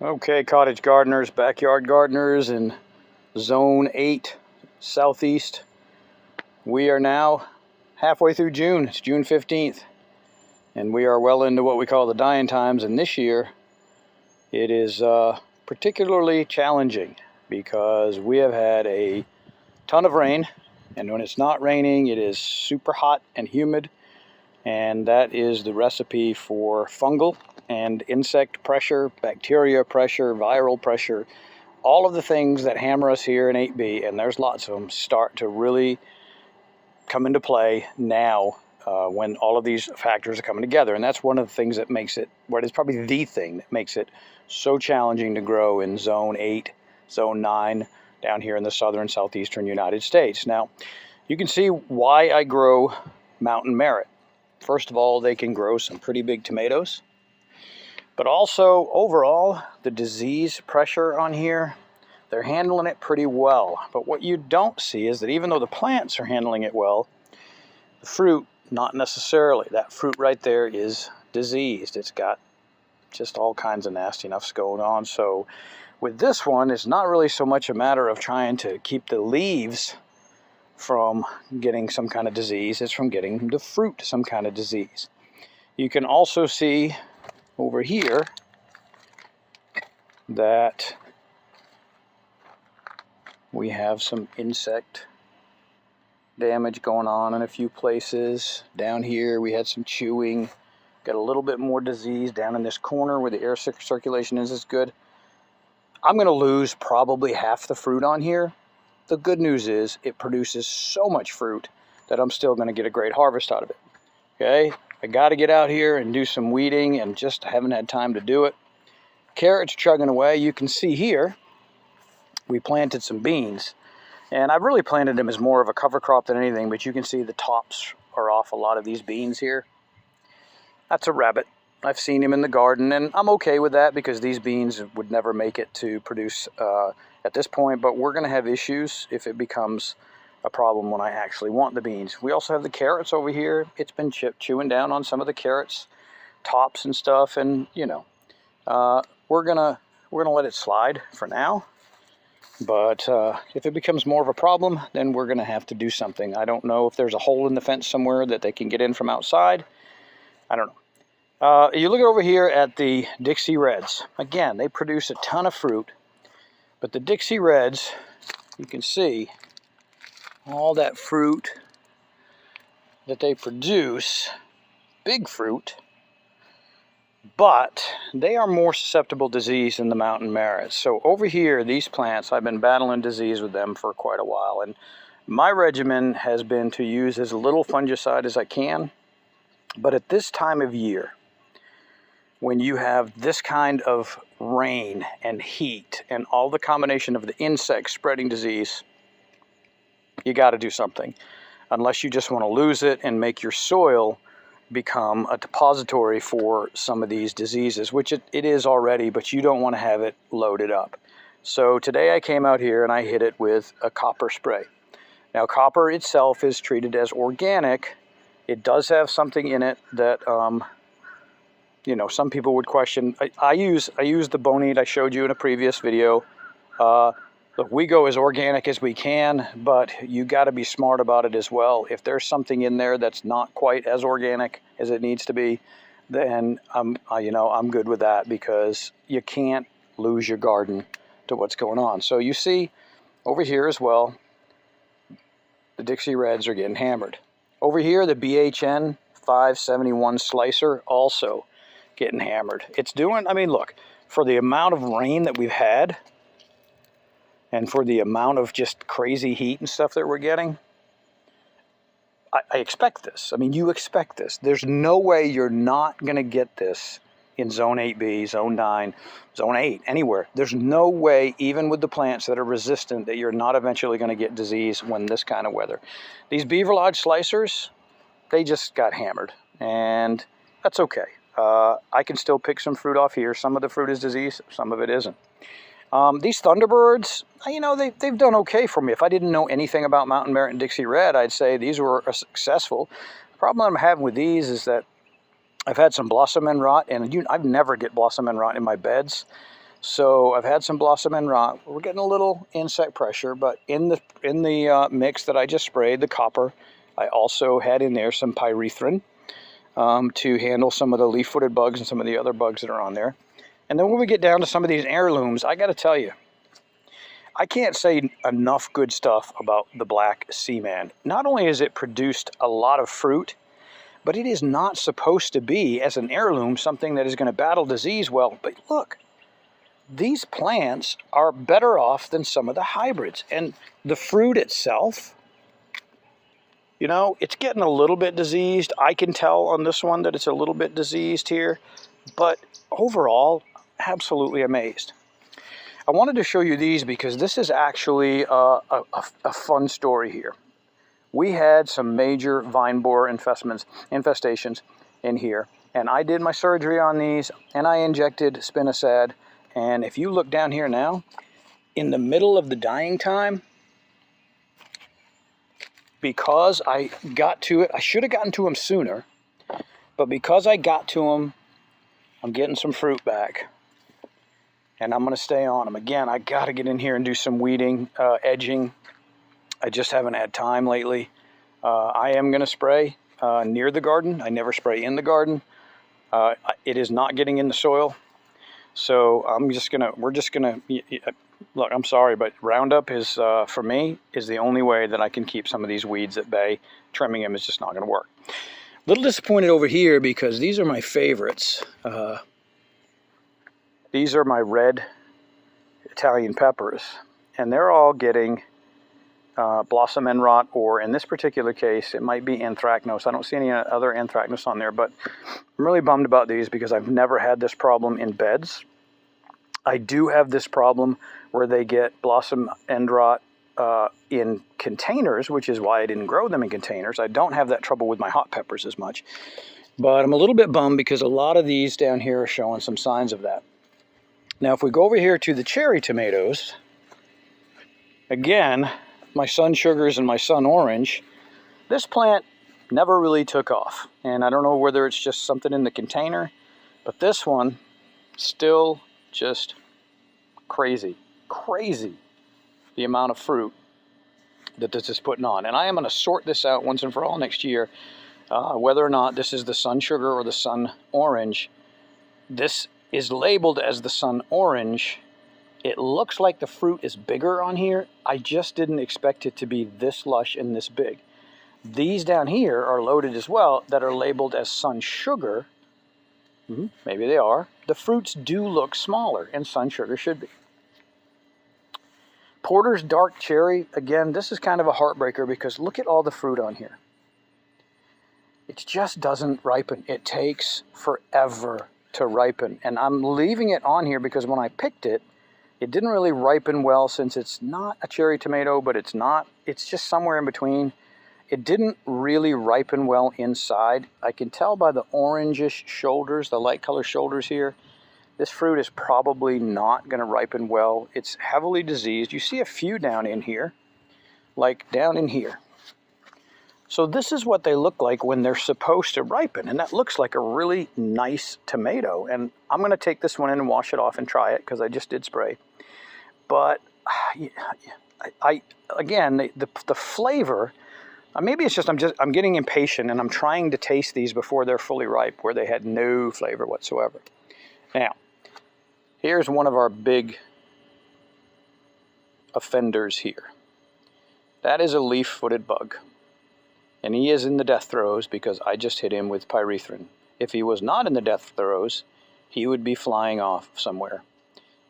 Okay, cottage gardeners, backyard gardeners in Zone 8, Southeast. We are now halfway through June. It's June 15th. And we are well into what we call the dying times. And this year, it is particularly challenging because we have had a ton of rain. And when it's not raining, it is super hot and humid. And that is the recipe for fungal and insect pressure, bacteria pressure, viral pressure. All of the things that hammer us here in 8B, and there's lots of them, start to really come into play now when all of these factors are coming together. And that's one of the things that makes it, what is probably the thing that makes it so challenging to grow in Zone 8, Zone 9, down here in the southern, southeastern United States. Now, you can see why I grow mountain merit. First of all, they can grow some pretty big tomatoes. But also, overall, the disease pressure on here, they're handling it pretty well. But what you don't see is that even though the plants are handling it well, the fruit, not necessarily. That fruit right there is diseased. It's got just all kinds of nastiness going on. So with this one, it's not really so much a matter of trying to keep the leaves from getting some kind of disease. It's from getting the fruit some kind of disease. You can also see over here that we have some insect damage going on in a few places. Down here we had some chewing, got a little bit more disease down in this corner where the air circulation is good. I'm going to lose probably half the fruit on here. The good news is it produces so much fruit that I'm still going to get a great harvest out of it. Okay, I got to get out here and do some weeding and just haven't had time to do it. Carrots chugging away. You can see here we planted some beans, and I've really planted them as more of a cover crop than anything, but you can see the tops are off a lot of these beans here. That's a rabbit. I've seen him in the garden, and I'm okay with that because these beans would never make it to produce at this point, but we're going to have issues if it becomes a problem when I actually want the beans. We also have the carrots over here. It's been chewing down on some of the carrots tops and stuff, and you know, we're gonna let it slide for now. But if it becomes more of a problem, then we're gonna have to do something. I don't know if there's a hole in the fence somewhere that they can get in from outside. I don't know. You look over here at the Dixie Reds. Again, they produce a ton of fruit, but the Dixie Reds, you can see all that fruit that they produce, big fruit, but they are more susceptible to disease than the mountain merits. So over here, these plants, I've been battling disease with them for quite a while, and my regimen has been to use as little fungicide as I can. But at this time of year, when you have this kind of rain and heat and all the combination of the insects spreading disease, you got to do something, unless you just want to lose it and make your soil become a depository for some of these diseases, which it is already, but you don't want to have it loaded up. So today I came out here and I hit it with a copper spray. Now, copper itself is treated as organic. It does have something in it that you know, some people would question. I use the bonite I showed you in a previous video. Look, we go as organic as we can, but you got to be smart about it as well. If there's something in there that's not quite as organic as it needs to be, then I'm good with that, because you can't lose your garden to what's going on. So you see over here as well, the Dixie Reds are getting hammered. Over here, the BHN 571 slicer also getting hammered. It's doing, I mean, look, for the amount of rain that we've had and for the amount of just crazy heat and stuff that we're getting, I expect this. I mean, you expect this. There's no way you're not going to get this in Zone 8B, Zone 9, Zone 8, anywhere. There's no way, even with the plants that are resistant, that you're not eventually going to get disease when this kind of weather. These Beaver Lodge slicers, they just got hammered, and that's okay. I can still pick some fruit off here. Some of the fruit is diseased, some of it isn't. These Thunderbirds, you know, they've done okay for me. If I didn't know anything about Mountain Merit and Dixie Red, I'd say these were successful. The problem I'm having with these is that I've had some blossom end rot, and I've never get blossom end rot in my beds. So I've had some blossom end rot. We're getting a little insect pressure, but in the mix that I just sprayed, the copper, I also had in there some pyrethrin to handle some of the leaf-footed bugs and some of the other bugs that are on there. And then when we get down to some of these heirlooms, I got to tell you, I can't say enough good stuff about the black seaman. Not only has it produced a lot of fruit, but it is not supposed to be, as an heirloom, something that is going to battle disease well. But look, these plants are better off than some of the hybrids. And the fruit itself, you know, it's getting a little bit diseased. I can tell on this one that it's a little bit diseased here. But overall, absolutely amazed. I wanted to show you these because this is actually a fun story here. We had some major vine borer infestations in here, and I did my surgery on these, and I injected spinosad. And if you look down here now, in the middle of the dying time, because I got to it, I should have gotten to them sooner, but because I got to them, I'm getting some fruit back. And I'm going to stay on them. Again, I got to get in here and do some weeding, edging. I just haven't had time lately. I am going to spray near the garden. I never spray in the garden. It is not getting in the soil. So we're just gonna, look, I'm sorry, but Roundup is, for me, is the only way that I can keep some of these weeds at bay. Trimming them is just not going to work. A little disappointed over here because these are my favorites. These are my red Italian peppers, and they're all getting blossom end rot, or in this particular case, it might be anthracnose. I don't see any other anthracnose on there, but I'm really bummed about these because I've never had this problem in beds. I do have this problem where they get blossom end rot in containers, which is why I didn't grow them in containers. I don't have that trouble with my hot peppers as much, but I'm a little bit bummed because a lot of these down here are showing some signs of that. Now, if we go over here to the cherry tomatoes, again, my sun sugars and my sun orange, this plant never really took off. And I don't know whether it's just something in the container, but this one, still just crazy the amount of fruit that this is putting on. And I am going to sort this out once and for all next year, whether or not this is the sun sugar or the sun orange. This is labeled as the sun orange. It looks like the fruit is bigger on here. I just didn't expect it to be this lush and this big. These down here are loaded as well that are labeled as sun sugar. Maybe they are. The fruits do look smaller, and sun sugar should be. Porter's dark cherry, again, this is kind of a heartbreaker because look at all the fruit on here. It just doesn't ripen. It takes forever to ripen. And I'm leaving it on here because when I picked it, it didn't really ripen well, since it's not a cherry tomato, but it's just somewhere in between. It didn't really ripen well inside. I can tell by the orangish shoulders, the light color shoulders here, this fruit is probably not going to ripen well. It's heavily diseased. You see a few down in here, like down in here. So this is what they look like when they're supposed to ripen, and that looks like a really nice tomato. And I'm going to take this one in and wash it off and try it because I just did spray. But again, the flavor, maybe it's just I'm getting impatient and I'm trying to taste these before they're fully ripe, where they had no flavor whatsoever. Now, here's one of our big offenders here. That is a leaf-footed bug. And he is in the death throes because I just hit him with pyrethrin. If he was not in the death throes, he would be flying off somewhere.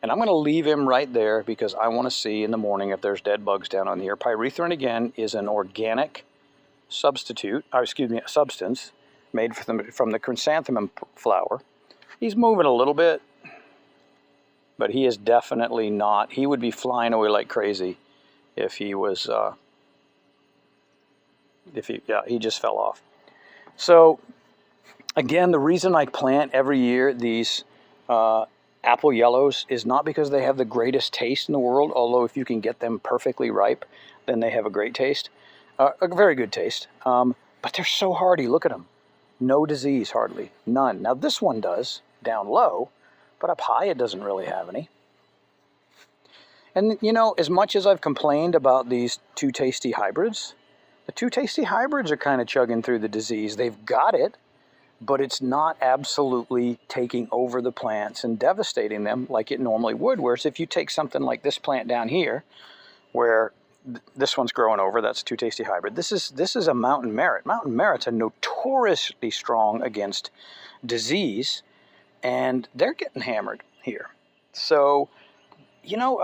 And I'm going to leave him right there because I want to see in the morning if there's dead bugs down on here. Pyrethrin, again, is an organic substance made from the chrysanthemum flower. He's moving a little bit, but he is definitely not. He would be flying away like crazy if he was... he just fell off. So again, the reason I plant every year these apple yellows is not because they have the greatest taste in the world, although if you can get them perfectly ripe, then they have a great taste, a very good taste. But they're so hardy. Look at them. No disease, hardly. None. Now this one does, down low, but up high it doesn't really have any. And you know, as much as I've complained about these Too Tasty hybrids, the Too Tasty hybrids are kind of chugging through the disease. They've got it, but it's not absolutely taking over the plants and devastating them like it normally would. Whereas if you take something like this plant down here, where this one's growing over, that's Too Tasty hybrid. This is a mountain merit. Mountain merits are notoriously strong against disease, and they're getting hammered here. So, you know,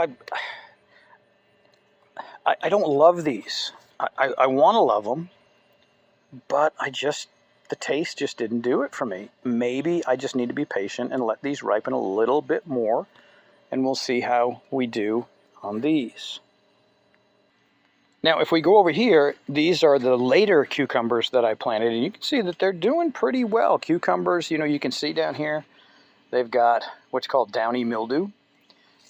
I don't love these. I want to love them, but the taste just didn't do it for me. Maybe I just need to be patient and let these ripen a little bit more, and we'll see how we do on these. Now, if we go over here, these are the later cucumbers that I planted, and you can see that they're doing pretty well. Cucumbers, you know, you can see down here, they've got what's called downy mildew.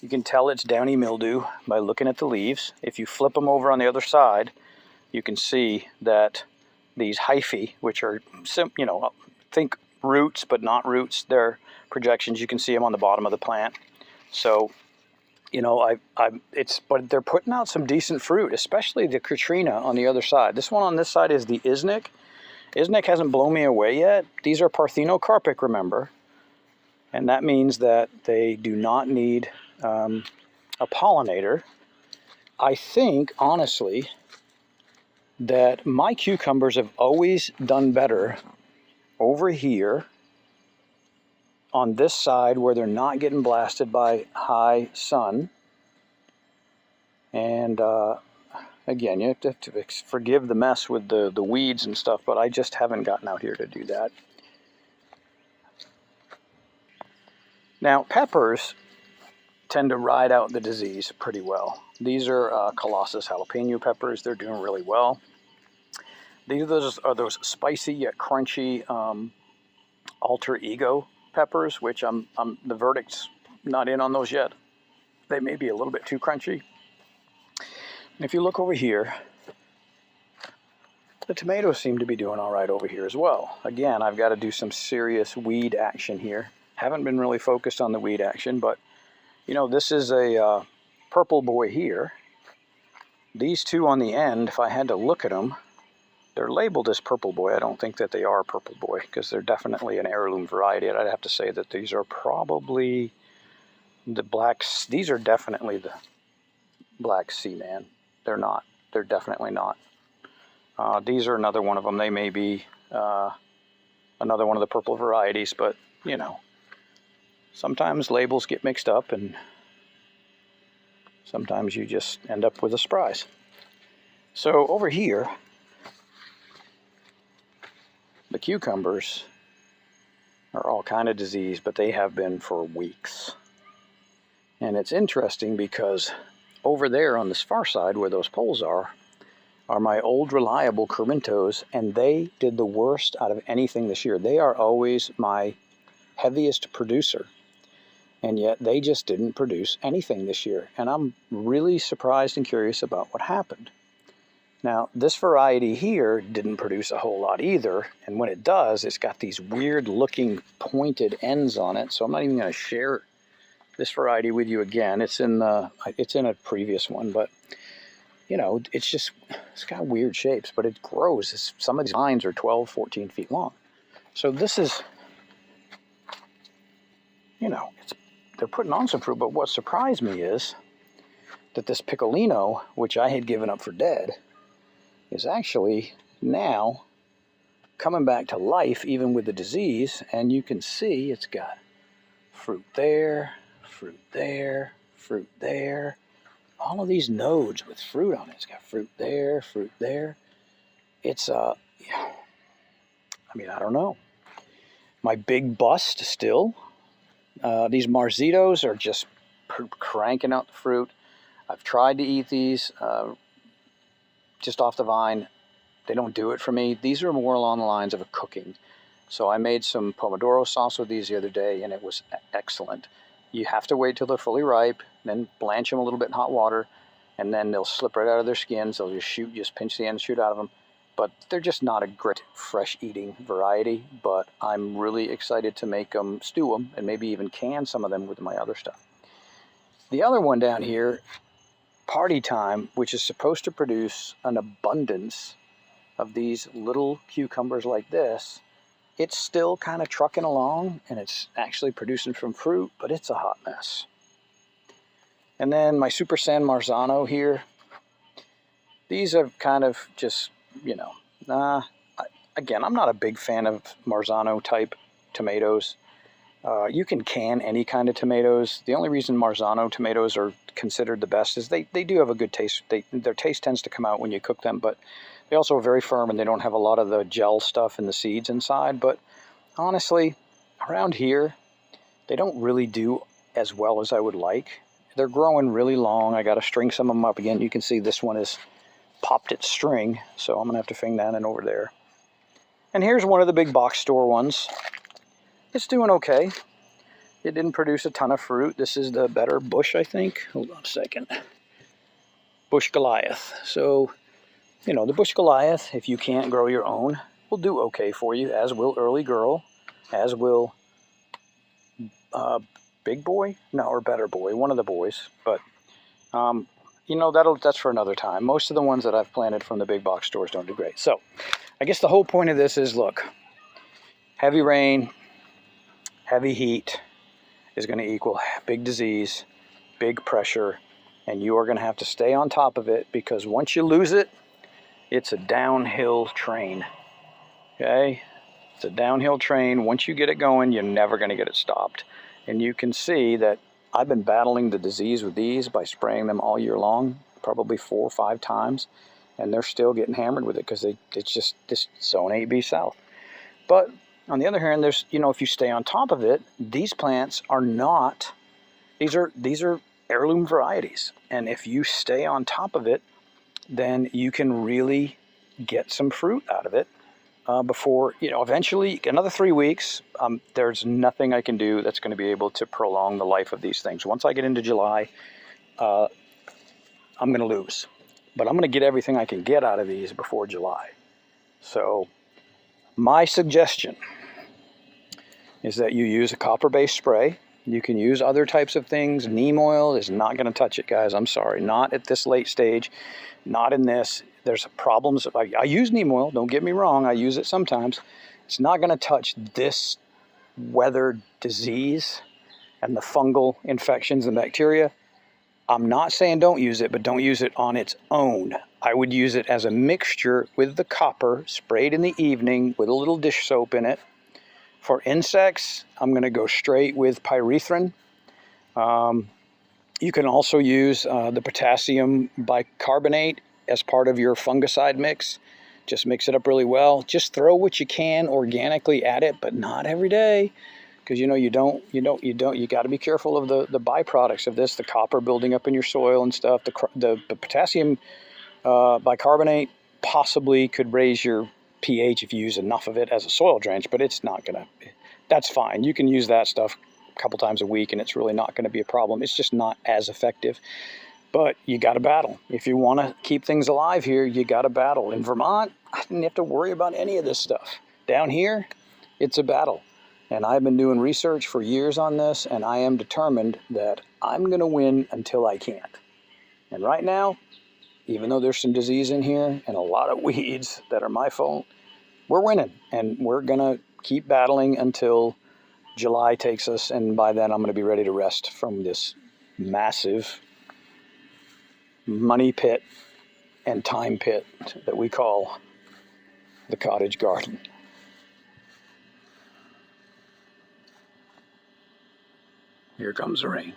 You can tell it's downy mildew by looking at the leaves. If you flip them over on the other side, you can see that these hyphae, which are, you know, think roots but not roots, they're projections. You can see them on the bottom of the plant. So, you know, but they're putting out some decent fruit, especially the Katrina on the other side. This one on this side is the Isnik. Isnik hasn't blown me away yet. These are parthenocarpic, remember, and that means that they do not need a pollinator. I think, honestly, that my cucumbers have always done better over here on this side where they're not getting blasted by high sun. And again, you have to forgive the mess with the weeds and stuff, but I just haven't gotten out here to do that. Now, peppers tend to ride out the disease pretty well. These are Colossus jalapeno peppers. They're doing really well. These are those spicy yet crunchy alter ego peppers, which the verdict's not in on those yet. They may be a little bit too crunchy. If you look over here, the tomatoes seem to be doing all right over here as well. Again, I've got to do some serious weed action here. Haven't been really focused on the weed action, but you know, this is a purple boy here. These two on the end, if I had to look at them, they're labeled as purple boy. I don't think that they are purple boy because they're definitely an heirloom variety. I'd have to say that these are probably the blacks. These are definitely the black sea man. They're not. They're definitely not. These are another one of them. They may be another one of the purple varieties, but you know, sometimes labels get mixed up and sometimes you just end up with a surprise. So over here, the cucumbers are all kind of diseased, but they have been for weeks. And it's interesting because over there on this far side where those poles are my old reliable Corinthos, and they did the worst out of anything this year. They are always my heaviest producer, and yet they just didn't produce anything this year. And I'm really surprised and curious about what happened. Now, this variety here didn't produce a whole lot either, and when it does, it's got these weird looking pointed ends on it, so I'm not even going to share this variety with you again. It's in a previous one, but you know, it's got weird shapes, but it grows. Some of these vines are 12, 14 feet long. So this is, you know, they're putting on some fruit, but what surprised me is that this piccolino, which I had given up for dead, is actually now coming back to life, even with the disease, and you can see it's got fruit there, fruit there, fruit there. All of these nodes with fruit on it. It's got fruit there, fruit there. It's, I mean, I don't know. My big bust still. These Marzitos are just cranking out the fruit. I've tried to eat these just off the vine. They don't do it for me. These are more along the lines of a cooking. So I made some pomodoro sauce with these the other day, and it was excellent. You have to wait till they're fully ripe, then blanch them a little bit in hot water, and then they'll slip right out of their skins. They'll just pinch the end, shoot out of them. But they're just not a great fresh eating variety, but I'm really excited to make them, stew them, and maybe even can some of them with my other stuff. The other one down here party time, which is supposed to produce an abundance of these little cucumbers like this, it's still kind of trucking along, and it's actually producing some fruit, but it's a hot mess. And then my Super San Marzano here, these are kind of just, you know, again, I'm not a big fan of Marzano type tomatoes. You can can any kind of tomatoes. The only reason Marzano tomatoes are considered the best is they do have a good taste. Their taste tends to come out when you cook them, but they also are very firm and they don't have a lot of the gel stuff and the seeds inside. But honestly, around here, they don't really do as well as I would like. They're growing really long. I got to string some of them up again. You can see this one has popped its string, so I'm going to have to fing that in over there. And here's one of the big box store ones. It's doing okay. It didn't produce a ton of fruit. This is the better Bush, I think. Hold on a second. Bush Goliath. So, you know, the Bush Goliath, if you can't grow your own, will do okay for you, as will Early Girl, as will Big Boy? No, or Better Boy, one of the boys. But, you know, that's for another time. Most of the ones that I've planted from the big box stores don't do great. So, I guess the whole point of this is, look, heavy rain, heavy heat is going to equal big disease, big pressure, and you are going to have to stay on top of it, because once you lose it, it's a downhill train. Okay? It's a downhill train. Once you get it going, you're never going to get it stopped. And you can see that I've been battling the disease with these by spraying them all year long, probably 4 or 5 times, and they're still getting hammered with it because it's just this zone 8B south. But on the other hand, there's, you know, if you stay on top of it, these plants are not, these are heirloom varieties. And if you stay on top of it, then you can really get some fruit out of it before, you know, eventually, another 3 weeks, there's nothing I can do that's going to be able to prolong the life of these things. Once I get into July, I'm going to lose. But I'm going to get everything I can get out of these before July. So my suggestion is that you use a copper-based spray. You can use other types of things. Neem oil is not going to touch it, guys. I'm sorry. Not at this late stage. Not in this. There's problems. I use neem oil. Don't get me wrong. I use it sometimes. It's not going to touch this weather disease and the fungal infections and bacteria. I'm not saying don't use it, but don't use it on its own. I would use it as a mixture with the copper, sprayed in the evening with a little dish soap in it. For insects, I'm going to go straight with pyrethrin. You can also use the potassium bicarbonate as part of your fungicide mix. Just mix it up really well. Just throw what you can organically at it, but not every day, because you know you got to be careful of the byproducts of this, the copper building up in your soil and stuff. The potassium bicarbonate possibly could raise your pH if you use enough of it as a soil drench, but it's not gonna. That's fine. You can use that stuff a couple times a week, and it's really not going to be a problem. It's just not as effective. But you got to battle. If you want to keep things alive here, you got to battle. In Vermont, I didn't have to worry about any of this stuff. Down here, it's a battle. And I've been doing research for years on this, and I am determined that I'm going to win until I can't. And right now, even though there's some disease in here and a lot of weeds that are my fault, we're winning. And we're going to keep battling until July takes us, and by then I'm going to be ready to rest from this massive money pit and time pit that we call the cottage garden. Here comes the rain.